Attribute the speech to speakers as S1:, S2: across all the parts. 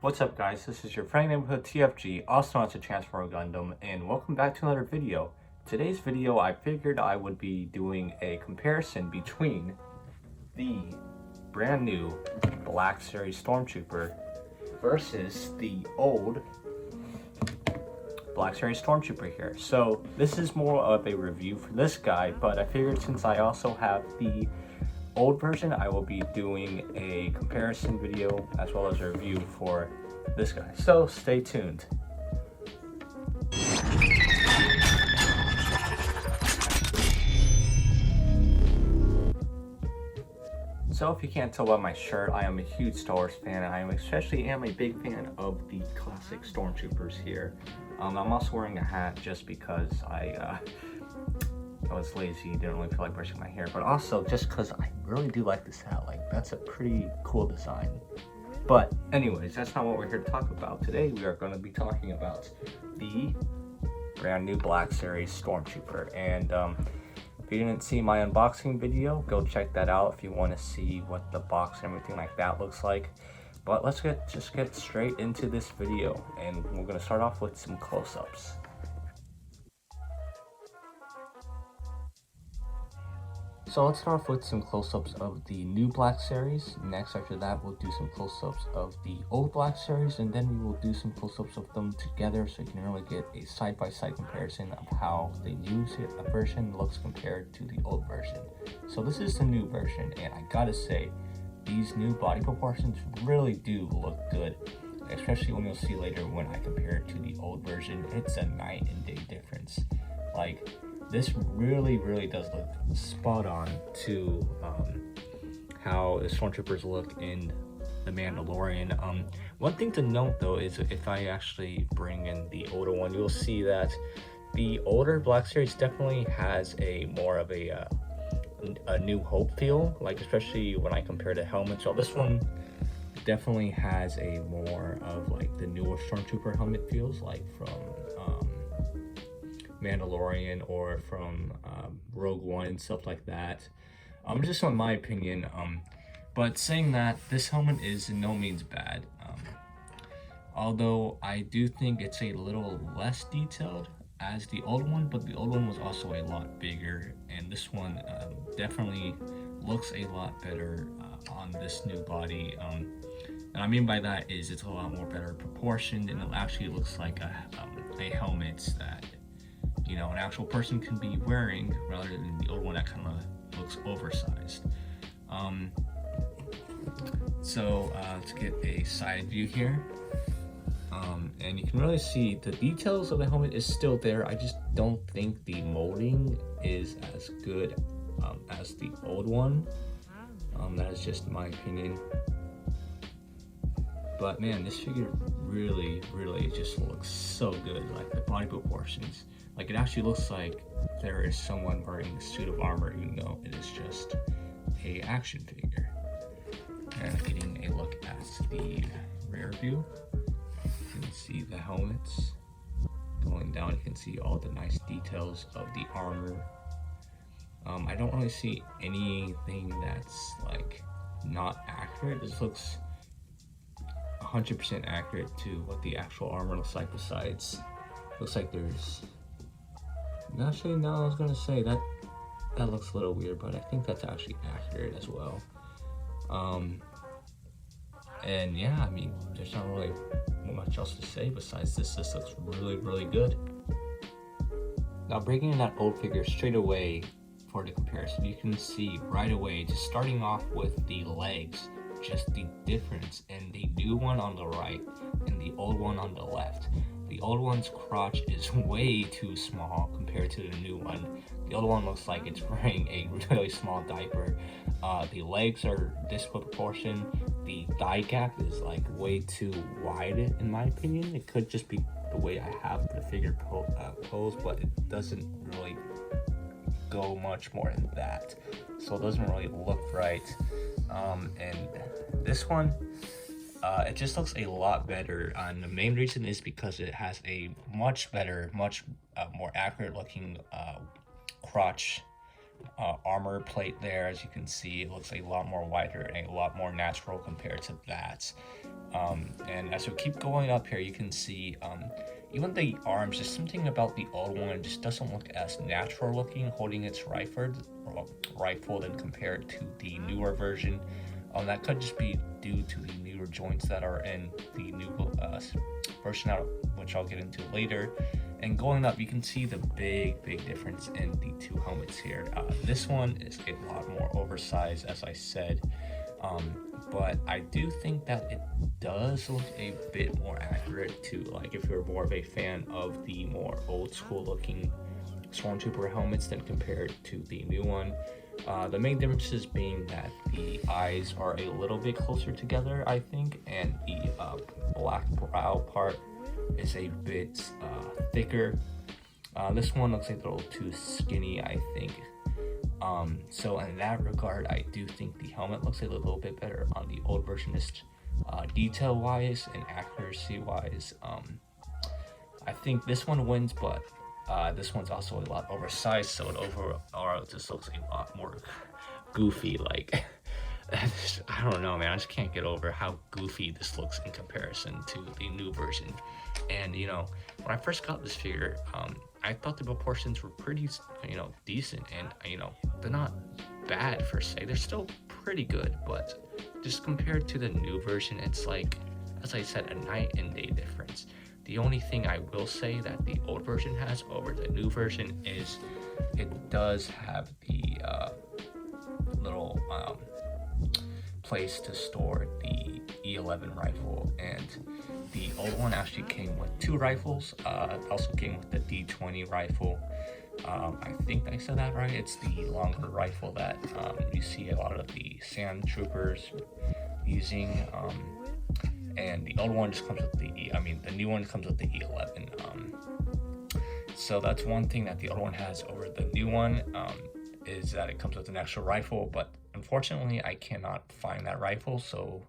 S1: What's up guys, this is your friendly neighborhood TFG, also known as a Transformer Gundam, and welcome back to another video. Today's video I figured I would be doing a comparison between the brand new Black Series Storm Trooper versus the old Black Series Storm Trooper here. So this is more of a review for this guy, but I figured since I also have the old version, I will be doing a comparison video as well as a review for this guy. So stay tuned. So if you can't tell by my shirt, I am a huge Star Wars fan, and I especially am a big fan of the classic Stormtroopers here. I'm also wearing a hat just because I was lazy, didn't really feel like brushing my hair, but also just because I really do like this hat. Like, that's a pretty cool design. But anyways, that's not what we're here to talk about. Today we are going to be talking about the brand new Black Series Stormtrooper. And if you didn't see my unboxing video, go check that out if you want to see what the box and everything like that looks like. But let's just get straight into this video, and we're going to start off with some close-ups. So let's start off with some close-ups of the new Black Series. Next, after that, we'll do some close-ups of the old Black Series, and then we will do some close-ups of them together so you can really get a side-by-side comparison of how the new version looks compared to the old version. So this is the new version, and I gotta say, these new body proportions really do look good, especially when you'll see later when I compare it to the old version. It's a night and day difference. Like, this really does look spot on to how the Stormtroopers look in the Mandalorian. One thing to note though is if I actually bring in the older one, you'll see that the older Black Series definitely has a more of a New Hope feel, like especially when I compare the helmet. So this one definitely has a more of like the newer Stormtrooper helmet feels, like from Mandalorian or from Rogue One and stuff like that. Just on my opinion. But saying that, this helmet is in no means bad. Although I do think it's a little less detailed as the old one, but the old one was also a lot bigger, and this one definitely looks a lot better on this new body. And I mean by that is it's a lot more better proportioned, and it actually looks like a helmet that, you know, an actual person can be wearing, rather than the old one that kind of looks oversized. Let's get a side view here. And you can really see the details of the helmet is still there. I just don't think the molding is as good as the old one. That is just my opinion. But man, this figure really just looks so good. Like, the body proportions, like, it actually looks like there is someone wearing a suit of armor, even though it is just a action figure. And getting a look at the rear view, you can see the helmets going down. You can see all the nice details of the armor. I don't really see anything that's like not accurate. This looks 100% accurate to what the actual armor looks like. Besides, looks like there's actually, no, I was gonna say that looks a little weird, but I think that's actually accurate as well. And yeah, I mean, there's not really much else to say besides this looks really good. Now, bringing in that old figure straight away for the comparison, you can see right away, just starting off with the legs, just the difference in the new one on the right and the old one on the left. The old one's crotch is way too small compared to the new one. The old one looks like it's wearing a really small diaper. The legs are disproportionate. The thigh gap is like way too wide in my opinion. It could just be the way I have the figure posed, but it doesn't really go much more than that. So it doesn't really look right. And this one, it just looks a lot better, and the main reason is because it has a much better, much more accurate looking crotch armor plate there. As you can see, it looks a lot more wider and a lot more natural compared to that. And as we keep going up here, you can see even the arms, just something about the old one just doesn't look as natural looking holding its rifle than compared to the newer version. That could just be due to the newer joints that are in the new version, which I'll get into later. And going up, you can see the big difference in the two helmets here. This one is a lot more oversized, as I said, but I do think that it does look a bit more accurate to, like, if you're more of a fan of the more old school looking Stormtrooper helmets than compared to the new one. The main differences being that the eyes are a little bit closer together, I think, and the black brow part is a bit thicker. This one looks like a little too skinny, I think. So in that regard, I do think the helmet looks a little bit better on the old version, just detail wise and accuracy wise. I think this one wins, but this one's also a lot oversized, so it overall just looks a lot more goofy. Like, I don't know, man. I just can't get over how goofy this looks in comparison to the new version. And you know, when I first got this figure, I thought the proportions were pretty, decent, and they're not bad per se. They're still pretty good, but just compared to the new version, it's like, as I said, a night and day difference. The only thing I will say that the old version has over the new version is it does have the little place to store the E11 rifle, and the old one actually came with 2 rifles. Also came with the D20 rifle. I think I said that right. It's the longer rifle that you see a lot of the sand troopers using. And the old one just comes with the new one comes with the E11. So that's one thing that the old one has over the new one, is that it comes with an extra rifle, but unfortunately I cannot find that rifle, so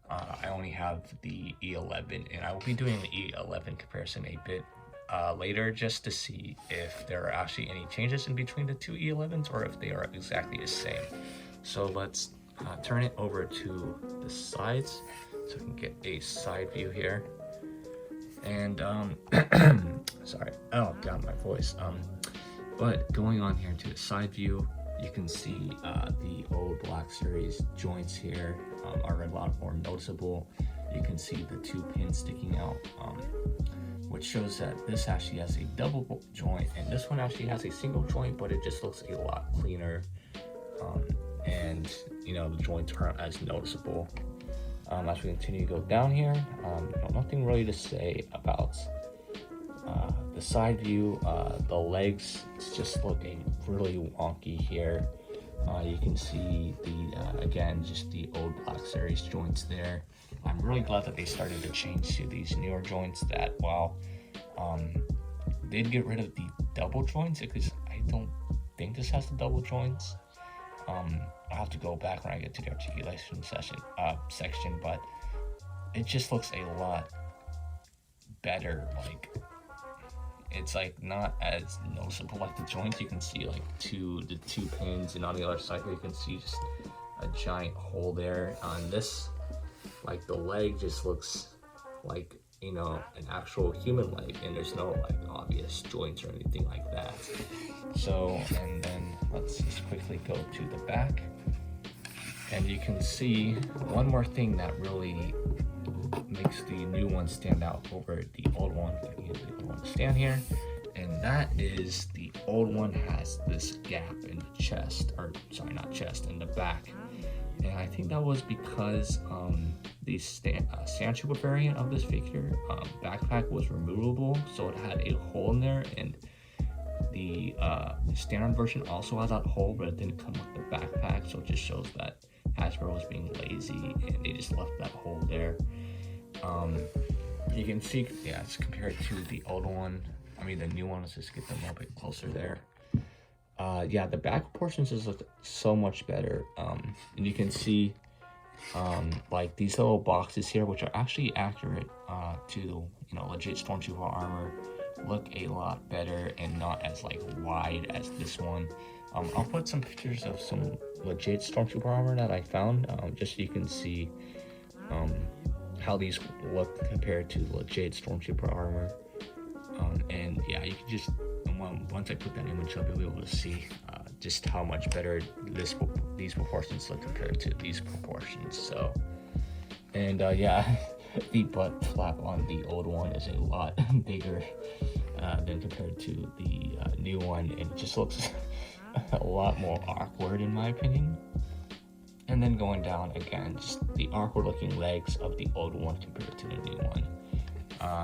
S1: I only have the E11, and I will be doing the E11 comparison a bit later, just to see if there are actually any changes in between the two E11s or if they are exactly the same. So let's turn it over to the sides so we can get a side view here. And sorry, oh god, my voice. But going on here to the side view, you can see the old Black Series joints here are a lot more noticeable. You can see the 2 pins sticking out, which shows that this actually has a double joint, and this one actually has a single joint, but it just looks a lot cleaner, and the joints aren't as noticeable. As we continue to go down here, nothing really to say about the side view. The legs just looking really wonky here. You can see the again, just the old Black Series joints there. I'm really glad that they started to change to these newer joints that, while they'd get rid of the double joints, because I don't think this has the double joints. I'll have to go back when I get to the articulation section, but it just looks a lot better. Like, it's like not as noticeable like the joints. You can see like the two pins, and on the other side here you can see just a giant hole there. On this, like, the leg just looks like an actual human leg, and there's no like obvious joints or anything like that. So, and then let's just quickly go to the back, and you can see one more thing that really makes the new one stand out over the old one. If I can get the old one to stand here, and that is the old one has this gap in the chest, or sorry, not chest, in the back. And I think that was because the Sand Trooper variant of this figure backpack was removable, so it had a hole in there, and the standard version also has that hole, but it didn't come with the backpack, so it just shows that Hasbro was being lazy and they just left that hole there. You can see, yeah, it's compared to the old one. The new one. Let's just get them a little bit closer there. Yeah, the back portions just look so much better. And you can see like these little boxes here, which are actually accurate to legit Stormtrooper armor, look a lot better and not as like wide as this one. I'll put some pictures of some legit Stormtrooper armor that I found, just so you can see how these look compared to legit stormtrooper armor. And yeah, you can just, once I put that image up, you'll be able to see just how much better these proportions look compared to these proportions. So, and yeah, the butt flap on the old one is a lot bigger than compared to the new one, and it just looks a lot more awkward in my opinion. And then going down again, just the awkward looking legs of the old one compared to the new one.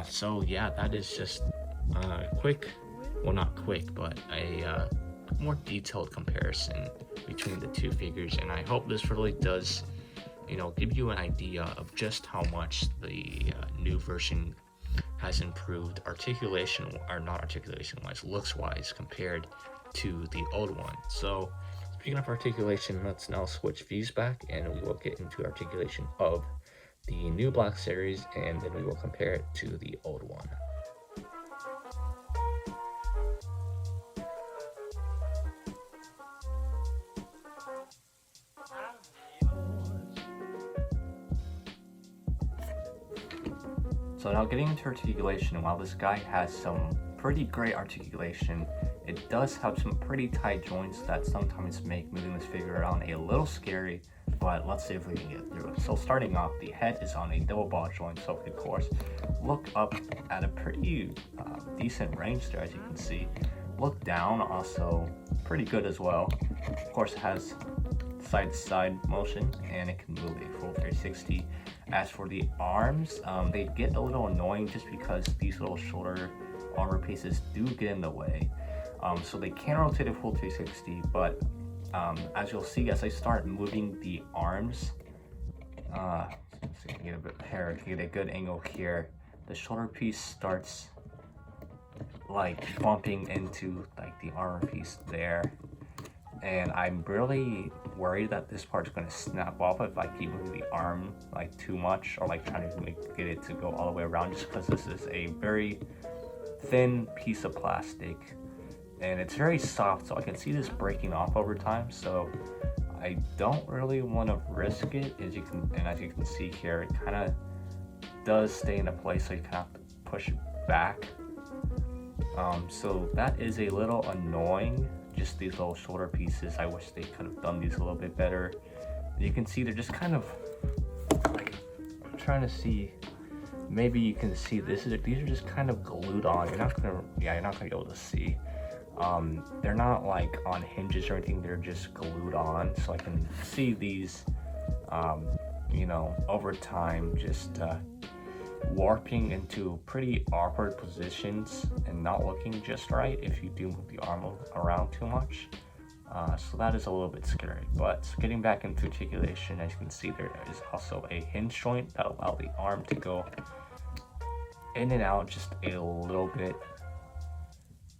S1: So yeah, that is just quick, well not quick, but a more detailed comparison between the two figures, and I hope this really does, give you an idea of just how much the new version has improved articulation, or not articulation wise, looks wise compared to the old one. So speaking of articulation, let's now switch views back and we will get into articulation of the new Black Series, and then we will compare it to the old one. So now getting into articulation, while this guy has some pretty great articulation, it does have some pretty tight joints that sometimes make moving this figure around a little scary, but let's see if we can get through it. So starting off, the head is on a double ball joint, so of course, look up at a pretty decent range there, as you can see. Look down, also pretty good as well. Of course, it has side-to-side motion, and it can move a full 360. As for the arms, they get a little annoying just because these little shoulder armor pieces do get in the way. So they can rotate a full 360, but as you'll see, as I start moving the arms, so you can get a bit here, get a good angle here, the shoulder piece starts like bumping into like the armor piece there, and I'm really worried that this part's going to snap off if I keep moving the arm like too much, or like trying to get it to go all the way around, just because this is a very thin piece of plastic and it's very soft, so I can see this breaking off over time. So I don't really want to risk it. As you can see here, it kind of does stay in a place, so you kind of have to push it back. So that is a little annoying, just these little shoulder pieces. I wish they could have done these a little bit better. You can see they're just kind of like, I'm trying to see, maybe you can see these are just kind of glued on. You're not gonna be able to see. They're not like on hinges or anything, they're just glued on, so I can see these over time just warping into pretty awkward positions and not looking just right if you do move the arm around too much. So that is a little bit scary. But getting back into articulation, as you can see, there is also a hinge joint that allows the arm to go in and out just a little bit.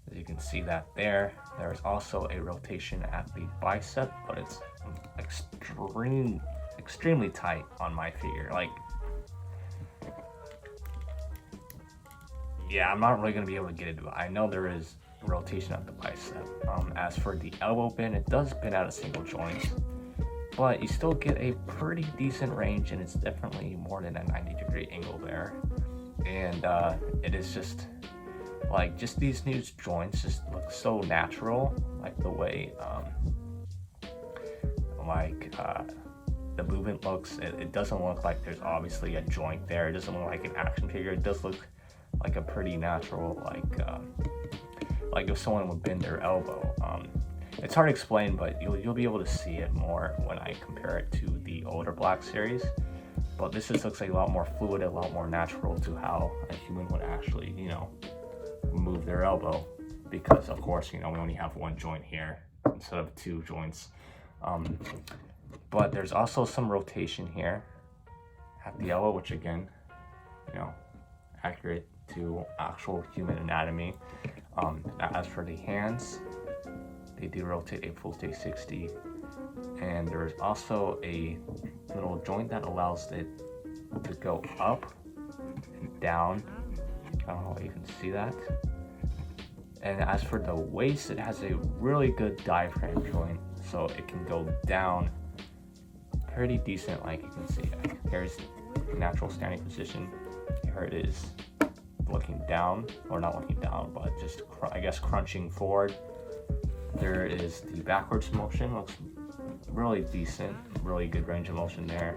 S1: As you can see that there is also a rotation at the bicep, but it's extremely tight on my figure. Like, yeah, I'm not really going to be able to get it, but I know there is rotation at the bicep. As for the elbow bend, it does bend out a single joint, but you still get a pretty decent range, and it's definitely more than a 90-degree angle there. And it is just like, just these new joints just look so natural, like the way the movement looks. It doesn't look like there's obviously a joint there. It doesn't look like an action figure. It does look like a pretty natural, like if someone would bend their elbow. It's hard to explain, but you'll be able to see it more when I compare it to the older Black Series. But this just looks like a lot more fluid, a lot more natural to how a human would actually, move their elbow, because of course, we only have one joint here instead of two joints. But there's also some rotation here at the elbow, which again, accurate to actual human anatomy. As for the hands, they do rotate a full 360, and there's also a little joint that allows it to go up and down. I don't know if you can see that. And as for the waist, it has a really good diaphragm joint, so it can go down pretty decent, like you can see. natural standing position. Here it is looking down, or not looking down, but just I guess crunching forward. There is the backwards motion, looks really decent, really good range of motion there.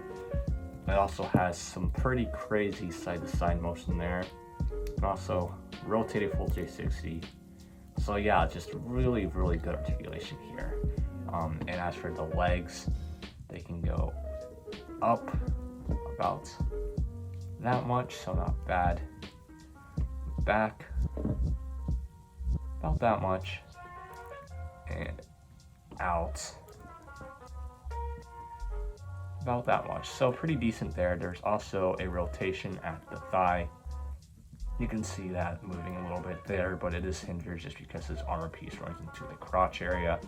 S1: It also has some pretty crazy side-to-side motion there, and also rotated full 360. So yeah, just really good articulation here. And as for the legs, they can go up about that much, so not bad. Back about that much, and out about that much, so pretty decent there. There's also a rotation at the thigh. You can see that moving a little bit there, but it is hindered just because this armor piece runs into the crotch area.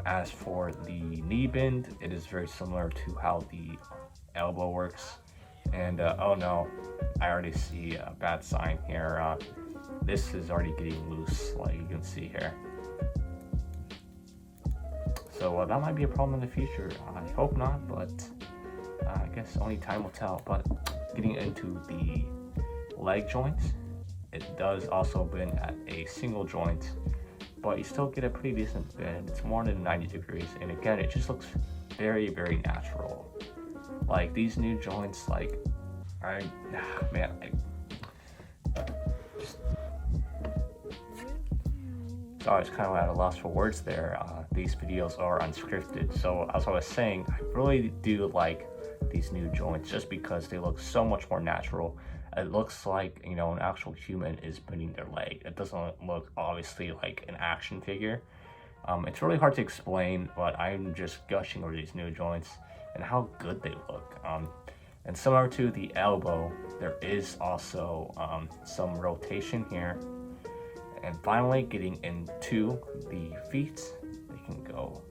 S1: As for the knee bend, it is very similar to how the elbow works. And oh no, I already see a bad sign here. This is already getting loose, like you can see here. So that might be a problem in the future. I hope not, but I guess only time will tell. But getting into the leg joints, it does also bend at a single joint, but you still get a pretty decent bend. It's more than 90 degrees, and again, it just looks very natural. Like these new joints, like so I was kind of at a loss for words there. These videos are unscripted, so as I was saying, I really do like these new joints just because they look so much more natural. It looks like, you know, an actual human is bending their leg. It doesn't look obviously like an action figure. It's really hard to explain, but I'm just gushing over these new joints and how good they look. And similar to the elbow, there is also some rotation here. And finally, getting into the feet, they can go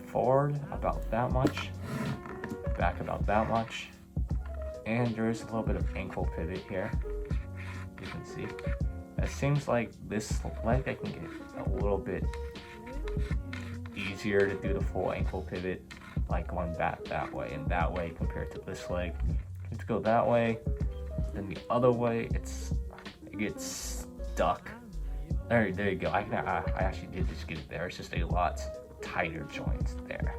S1: forward about that much, back about that much, and there is a little bit of ankle pivot here. You can see. It seems like this leg I can get a little bit easier to do the full ankle pivot, like going back that way and that way compared to this leg. Let's go that way, then the other way, it gets stuck. There you go. I actually did just get it there. It's just a lot tighter joint there.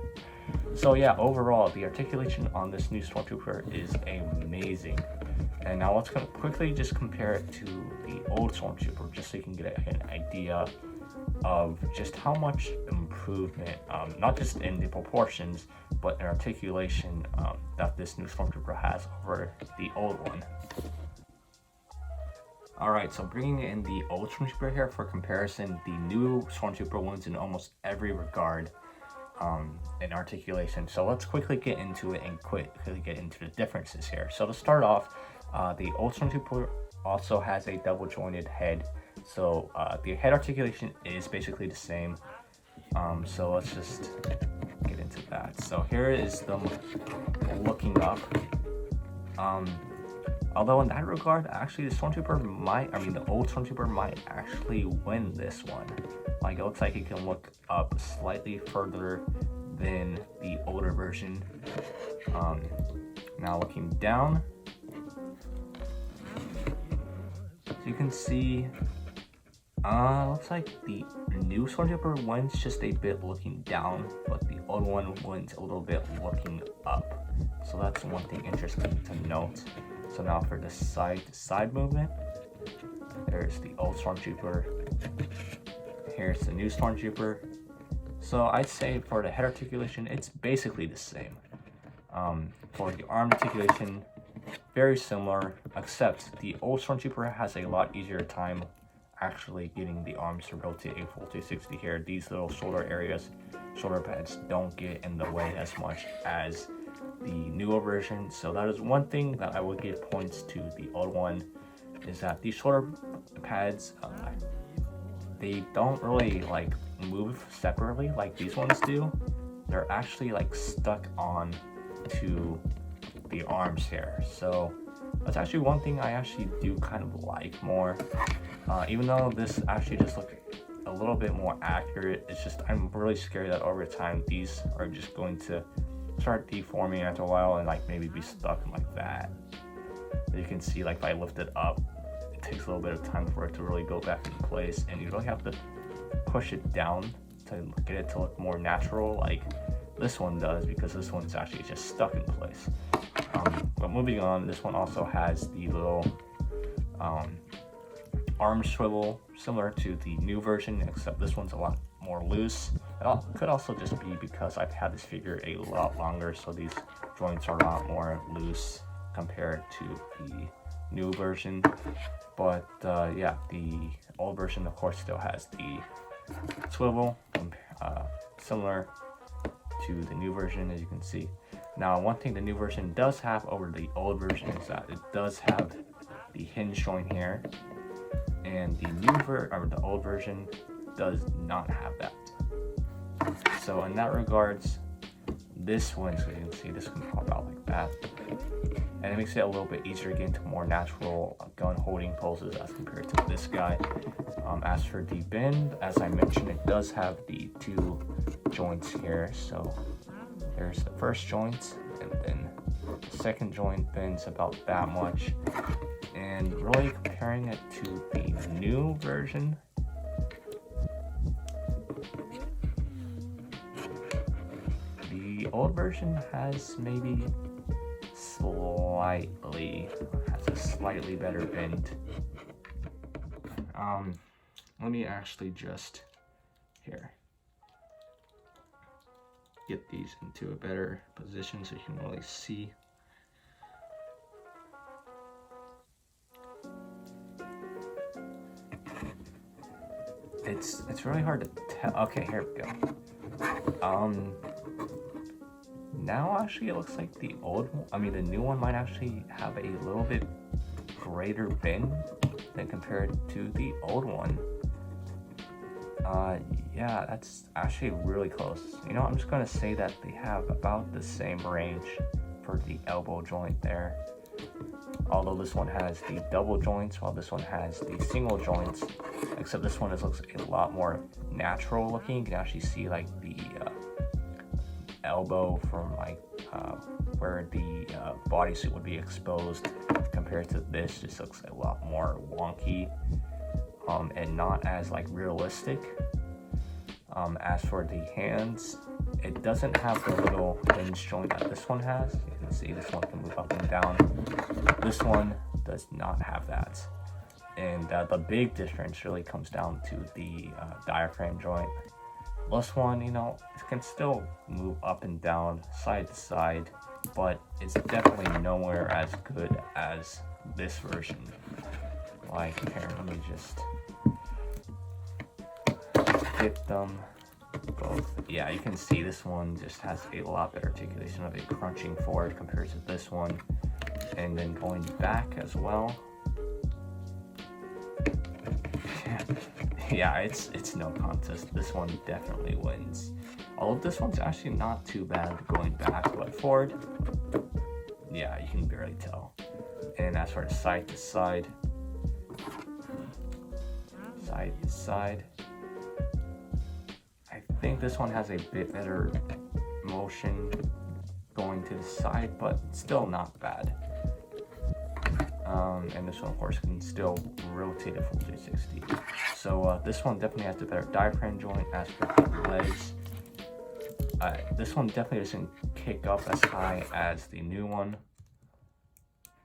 S1: So yeah, overall, the articulation on this new Stormtrooper is amazing. And now let's quickly just compare it to the old Stormtrooper, just so you can get an idea of just how much improvement, not just in the proportions, but in articulation that this new Stormtrooper has over the old one. Alright, so bringing in the old Stormtrooper here for comparison, the new Stormtrooper wins in almost every regard in articulation. So let's quickly get into it and quickly get into the differences here. So to start off, the old Stormtrooper also has a double jointed head. So the head articulation is basically the same. So let's just get into that. So here is them looking up. Although in that regard, actually the old Stormtrooper might actually win this one. Like it looks like it can look up slightly further than the older version. Now looking down, so you can see, looks like the new Stormtrooper wins just a bit looking down, but the old one wins a little bit looking up. So that's one thing interesting to note. So now for the side-to-side movement, there's the old Stormtrooper. Here's the new Stormtrooper. So I'd say for the head articulation, it's basically the same. For the arm articulation, very similar, except the old Stormtrooper has a lot easier time actually getting the arms to rotate a full 360 here. These little shoulder areas, shoulder pads don't get in the way as much as the newer version. So that is one thing that I would give points to the old one, is that these shoulder pads, they don't really like move separately like these ones do. They're actually like stuck on to the arms here. So that's actually one thing I actually do kind of like more. Even though this actually just looks a little bit more accurate, it's just I'm really scared that over time these are just going to start deforming after a while and like maybe be stuck like that. You can see like if I lift it up, it takes a little bit of time for it to really go back in place, and you really have to push it down to get it to look more natural like this one does, because this one's actually just stuck in place. But moving on, this one also has the little arm swivel similar to the new version, except this one's a lot more loose. It could also just be because I've had this figure a lot longer, so these joints are a lot more loose compared to the new version. But yeah, the old version of course still has the swivel, similar to the new version, as you can see. Now, one thing the new version does have over the old version is that it does have the hinge joint here, and the old version does not have that. So in that regards, this one, so you can see this can pop out like that, and it makes it a little bit easier to get into more natural gun holding poses as compared to this guy. As for the bend, as I mentioned, it does have the two joints here. So there's the first joint, and then the second joint bends about that much. And really comparing it to the new version, the old version has maybe has a slightly better bend. Let me actually just get these into a better position so you can really see. It's really hard to tell. Okay, here we go. Now actually it looks like the new one might actually have a little bit greater bend than compared to the old one. Yeah, that's actually really close. You know, I'm just gonna say that they have about the same range for the elbow joint there. Although this one has the double joints, while this one has the single joints, except this one looks a lot more natural looking. You can actually see like the elbow from like where the bodysuit would be exposed, compared to this just looks a lot more wonky and not as like realistic. As for the hands, it doesn't have the little hinge joint that this one has. You can see this one can move up and down. This one does not have that. And the big difference really comes down to the diaphragm joint. This one, you know, it can still move up and down, side to side, but it's definitely nowhere as good as this version. Like, here, let me just get them both. Yeah, you can see this one just has a lot better articulation of it crunching forward compared to this one, and then going back as well. Yeah, it's no contest. This one definitely wins. Although this one's actually not too bad going back, but forward, yeah, you can barely tell. And as for the side to side, I think this one has a bit better motion going to the side, but still not bad. And this one, of course, can still rotate it full 360. So this one definitely has the better diaphragm joint. As for the legs, this one definitely doesn't kick up as high as the new one.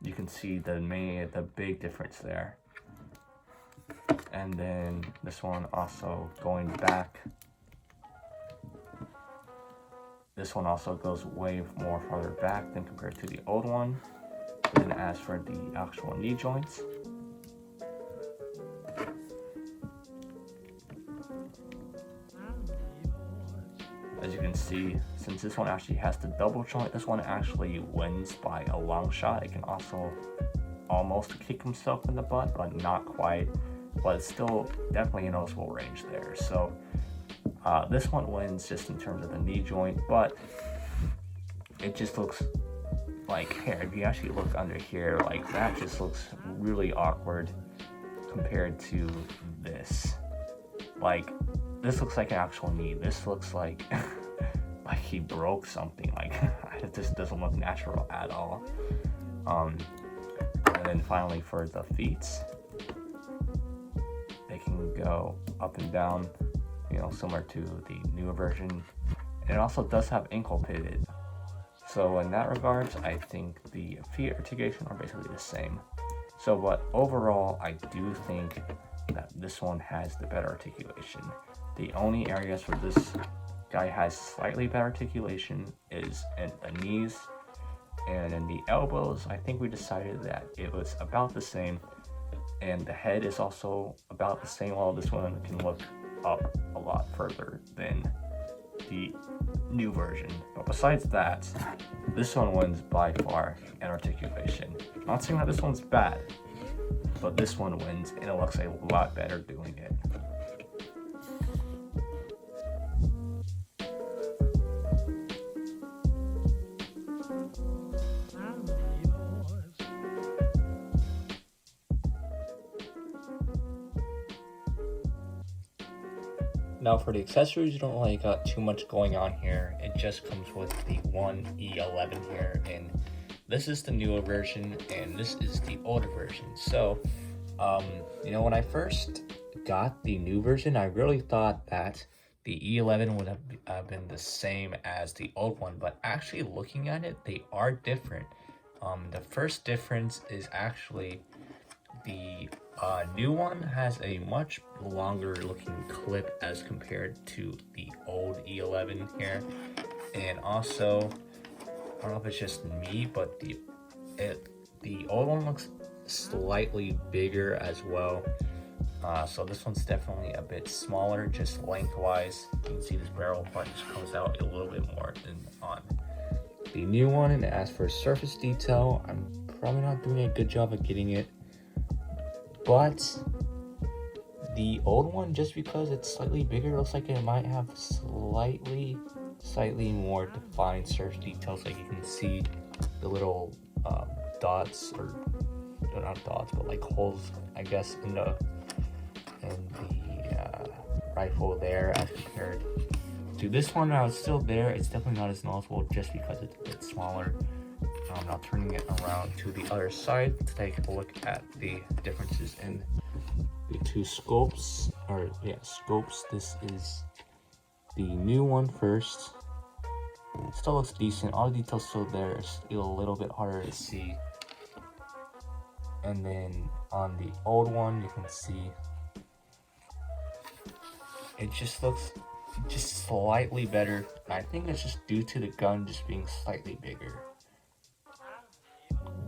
S1: You can see the big difference there. And then this one also going back. This one also goes way more farther back than compared to the old one. And then as for the actual knee joints, as you can see, since this one actually has the double joint, this one actually wins by a long shot. It can also almost kick himself in the butt, but not quite. But it's still definitely a noticeable range there. So this one wins just in terms of the knee joint, but it just looks like, here, if you actually look under here, like that just looks really awkward compared to this. Like, this looks like an actual knee. This looks like like he broke something. Like it just doesn't look natural at all. And then finally for the feet, they can go up and down, you know, similar to the newer version. And it also does have ankle pivot. So in that regards, I think the feet articulation are basically the same. So, but overall, I do think that this one has the better articulation. The only areas where this guy has slightly better articulation is in the knees and in the elbows. I think we decided that it was about the same, and the head is also about the same, while this one can look up a lot further than the new version. But besides that, this one wins by far in articulation. I'm not saying that this one's bad, but this one wins and it looks a lot better doing it. Now for the accessories, you don't really got too much going on here. It just comes with the one E11 here, and this is the newer version and this is the older version. So, you know, when I first got the new version, I really thought that the E11 would have been the same as the old one, but actually looking at it, they are different. The first difference is actually the new one has a much longer looking clip as compared to the old E11 here. And also, I don't know if it's just me, but the old one looks slightly bigger as well. So this one's definitely a bit smaller, just lengthwise. You can see this barrel part just comes out a little bit more than on the new one. And as for surface detail, I'm probably not doing a good job of getting it. But the old one, just because it's slightly bigger, looks like it might have slightly more defined surface details. Like you can see the little dots, or not dots, but like holes, I guess, in the rifle there as compared to this one. Now it's still there. It's definitely not as noticeable just because it's a bit smaller. Now turning it around to the other side to take a look at the differences in the two scopes. Scopes. This is the new one first. It still looks decent. All the details still there. It's still a little bit harder to see. And then on the old one, you can see it just looks just slightly better. I think it's just due to the gun just being slightly bigger.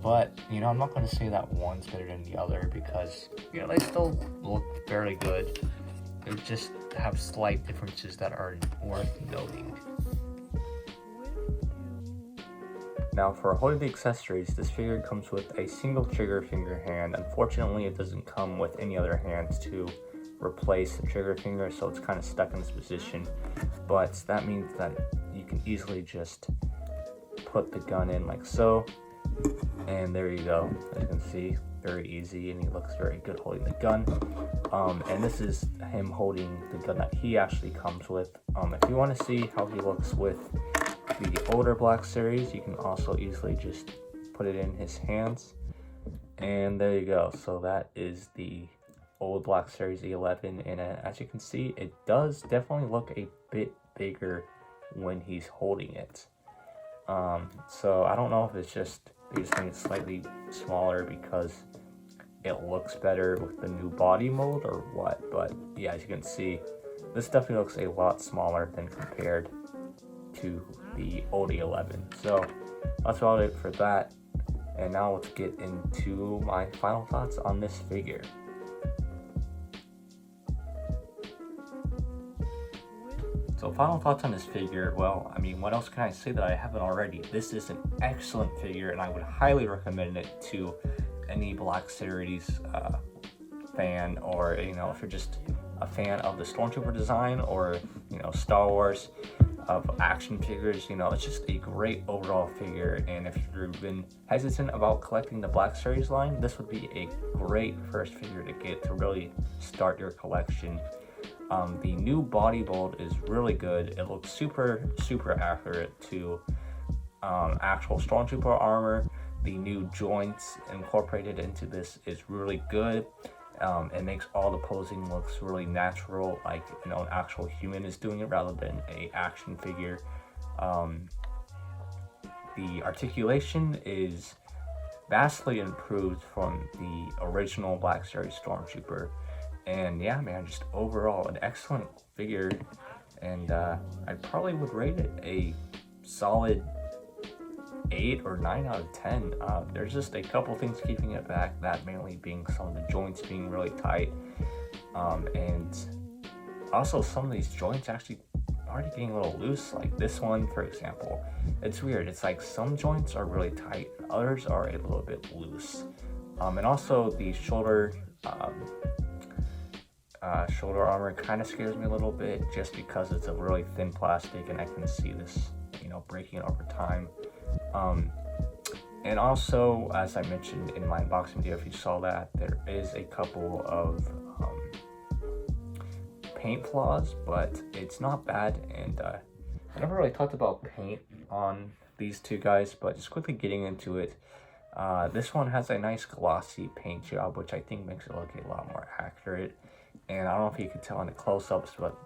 S1: But, you know, I'm not going to say that one's better than the other because, you know, they still look fairly good. They just have slight differences that are worth noting. Now, for holding the accessories, this figure comes with a single trigger finger hand. Unfortunately, it doesn't come with any other hands to replace the trigger finger, so it's kind of stuck in this position. But that means that you can easily just put the gun in like so. And there you go. As you can see, very easy, and he looks very good holding the gun. And this is him holding the gun that he actually comes with. If you want to see how he looks with the older Black Series, you can also easily just put it in his hands. And there you go. So that is the old Black Series E11, and as you can see, it does definitely look a bit bigger when he's holding it. So I don't know if it's just they just think it's slightly smaller because it looks better with the new body mold or what, but yeah, as you can see, this definitely looks a lot smaller than compared to the old E11. So that's about it for that, and now let's get into my final thoughts on this figure. So final thoughts on this figure, well, I mean, what else can I say that I haven't already? This is an excellent figure, and I would highly recommend it to any Black Series fan, or, you know, if you're just a fan of the Stormtrooper design, or, you know, Star Wars of action figures. You know, it's just a great overall figure, and if you've been hesitant about collecting the Black Series line, this would be a great first figure to get to really start your collection. The new body mold is really good. It looks super accurate to actual Stormtrooper armor. The new joints incorporated into this is really good. It makes all the posing looks really natural, like an actual human is doing it rather than a action figure. The articulation is vastly improved from the original Black Series Stormtrooper, and yeah, man, just overall an excellent figure. And I probably would rate it a solid 8 or 9 out of 10. There's just a couple things keeping it back, that mainly being some of the joints being really tight, and also some of these joints actually already getting a little loose. Like this one, for example, it's weird. It's like some joints are really tight, others are a little bit loose. And also the shoulder armor kind of scares me a little bit, just because it's a really thin plastic and I can see this, breaking over time. And also, as I mentioned in my unboxing video, if you saw that, there is a couple of paint flaws, but it's not bad. And I never really talked about paint on these two guys, but just quickly getting into it, this one has a nice glossy paint job, which I think makes it look a lot more accurate. And I don't know if you could tell in the close-ups, but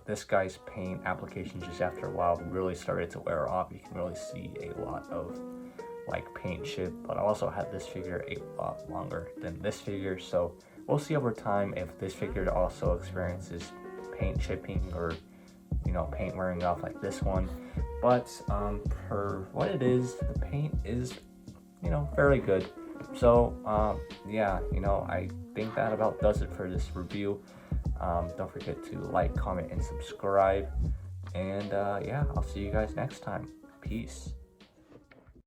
S1: this guy's paint application just after a while really started to wear off. You can really see a lot of like paint chip, but I also had this figure a lot longer than this figure, so we'll see over time if this figure also experiences paint chipping or paint wearing off like this one. But for what it is, the paint is fairly good. So yeah, I think that about does it for this review. Don't forget to like, comment, and subscribe, and yeah, I'll see you guys next time. Peace.